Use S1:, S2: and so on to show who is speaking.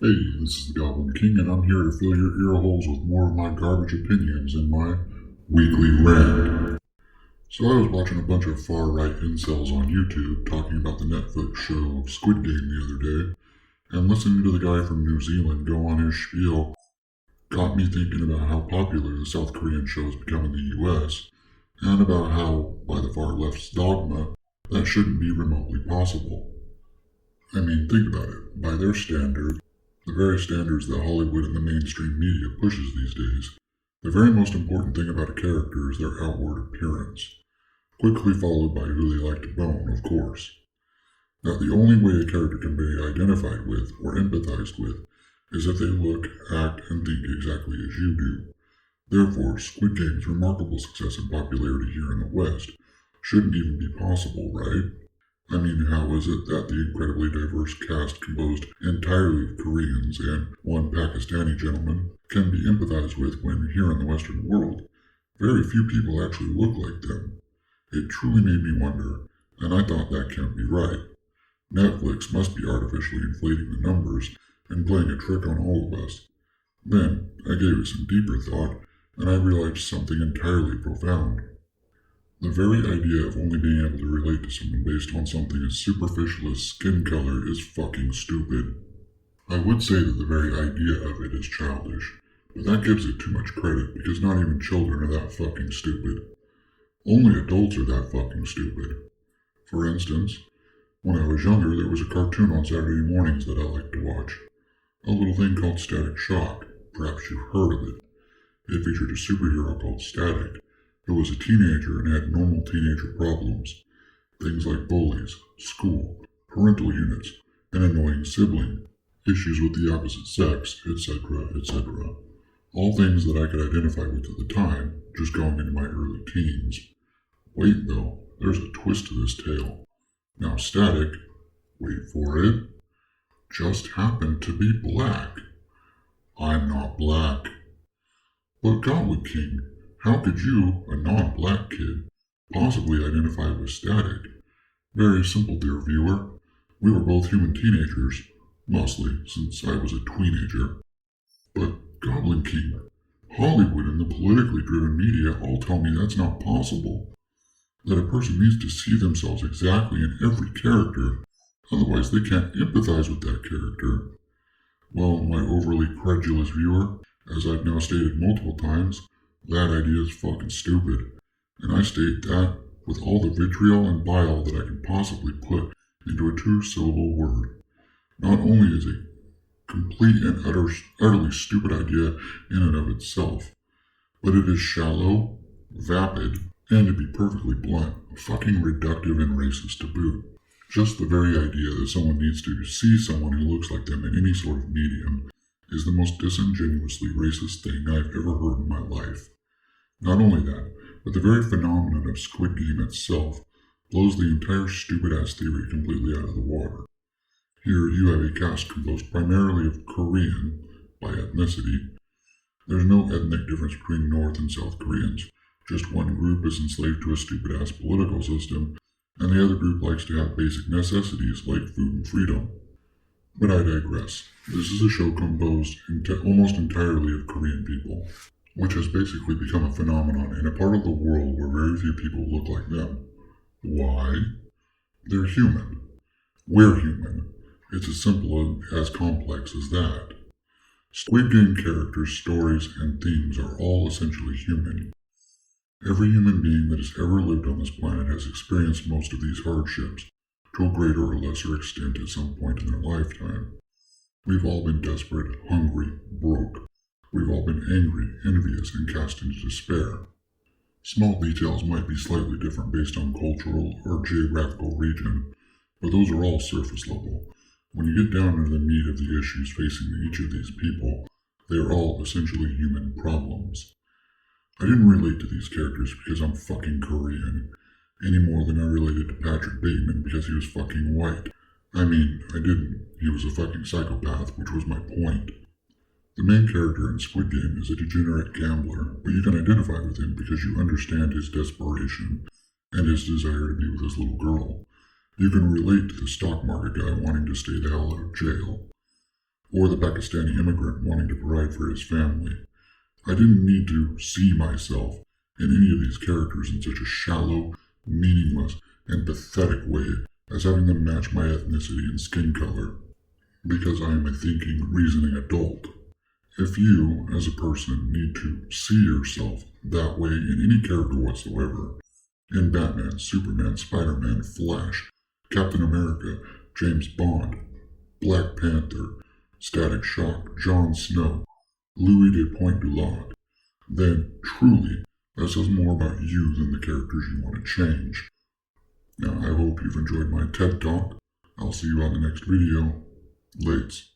S1: Hey, this is the Goblin King, and I'm here to fill your ear holes with more of my garbage opinions in my weekly rant. So I was watching a bunch of far-right incels on YouTube talking about the Netflix show Squid Game the other day, and listening to the guy from New Zealand go on his spiel got me thinking about how popular the South Korean show has become in the US, and about how, by the far left's dogma, that shouldn't be remotely possible. I mean, think about it. By their standard, the very standards that Hollywood and the mainstream media pushes these days, the very most important thing about a character is their outward appearance, quickly followed by who they like to bone, of course. That the only way a character can be identified with or empathized with is if they look, act, and think exactly as you do. Therefore, Squid Game's remarkable success and popularity here in the West shouldn't even be possible, right? I mean, how is it that the incredibly diverse cast composed entirely of Koreans and one Pakistani gentleman can be empathized with when here in the Western world, very few people actually look like them? It truly made me wonder, and I thought that can't be right. Netflix must be artificially inflating the numbers and playing a trick on all of us. Then, I gave it some deeper thought, and I realized something entirely profound. The very idea of only being able to relate to someone based on something as superficial as skin color is fucking stupid. I would say that the very idea of it is childish, but that gives it too much credit because not even children are that fucking stupid. Only adults are that fucking stupid. For instance, when I was younger, there was a cartoon on Saturday mornings that I liked to watch. A little thing called Static Shock. Perhaps you've heard of it. It featured a superhero called Static, who was a teenager and had normal teenager problems. Things like bullies, school, parental units, an annoying sibling, issues with the opposite sex, etc., etc. All things that I could identify with at the time, just going into my early teens. Wait though, there's a twist to this tale. Now Static, wait for it, just happened to be black. I'm not black. But Goblin King, how could you, a non-black kid, possibly identify with Static? Very simple, dear viewer. We were both human teenagers, mostly since I was a tweenager. But Goblin King, Hollywood and the politically driven media all tell me that's not possible. That a person needs to see themselves exactly in every character, otherwise they can't empathize with that character. Well, my overly credulous viewer, as I've now stated multiple times, that idea is fucking stupid, and I state that with all the vitriol and bile that I can possibly put into a two-syllable word. Not only is it a complete and utterly stupid idea in and of itself, but it is shallow, vapid, and to be perfectly blunt, fucking reductive and racist to boot. Just the very idea that someone needs to see someone who looks like them in any sort of medium is the most disingenuously racist thing I've ever heard in my life. Not only that, but the very phenomenon of Squid Game itself blows the entire stupid-ass theory completely out of the water. Here you have a cast composed primarily of Korean, by ethnicity. There's no ethnic difference between North and South Koreans. Just one group is enslaved to a stupid-ass political system, and the other group likes to have basic necessities like food and freedom. But I digress. This is a show composed almost entirely of Korean people, which has basically become a phenomenon in a part of the world where very few people look like them. Why? They're human. We're human. It's as simple and as complex as that. Squid Game characters, stories, and themes are all essentially human. Every human being that has ever lived on this planet has experienced most of these hardships, to a greater or lesser extent at some point in their lifetime. We've all been desperate, hungry, broke. We've all been angry, envious, and cast into despair. Small details might be slightly different based on cultural or geographical region, but those are all surface level. When you get down into the meat of the issues facing each of these people, they are all essentially human problems. I didn't relate to these characters because I'm fucking Korean, any more than I related to Patrick Bateman because he was fucking white. I mean, I didn't. He was a fucking psychopath, which was my point. The main character in Squid Game is a degenerate gambler, but you can identify with him because you understand his desperation and his desire to be with his little girl. You can relate to the stock market guy wanting to stay the hell out of jail. or the Pakistani immigrant wanting to provide for his family. I didn't need to see myself in any of these characters in such a shallow, meaningless, and pathetic way as having them match my ethnicity and skin color, because I am a thinking, reasoning adult. If you, as a person, need to see yourself that way in any character whatsoever, in Batman, Superman, Spider-Man, Flash, Captain America, James Bond, Black Panther, Static Shock, Jon Snow, Louis de Pointe-du-Lac, then truly that says more about you than the characters you want to change. Now, I hope you've enjoyed my TED Talk. I'll see you on the next video. Lates.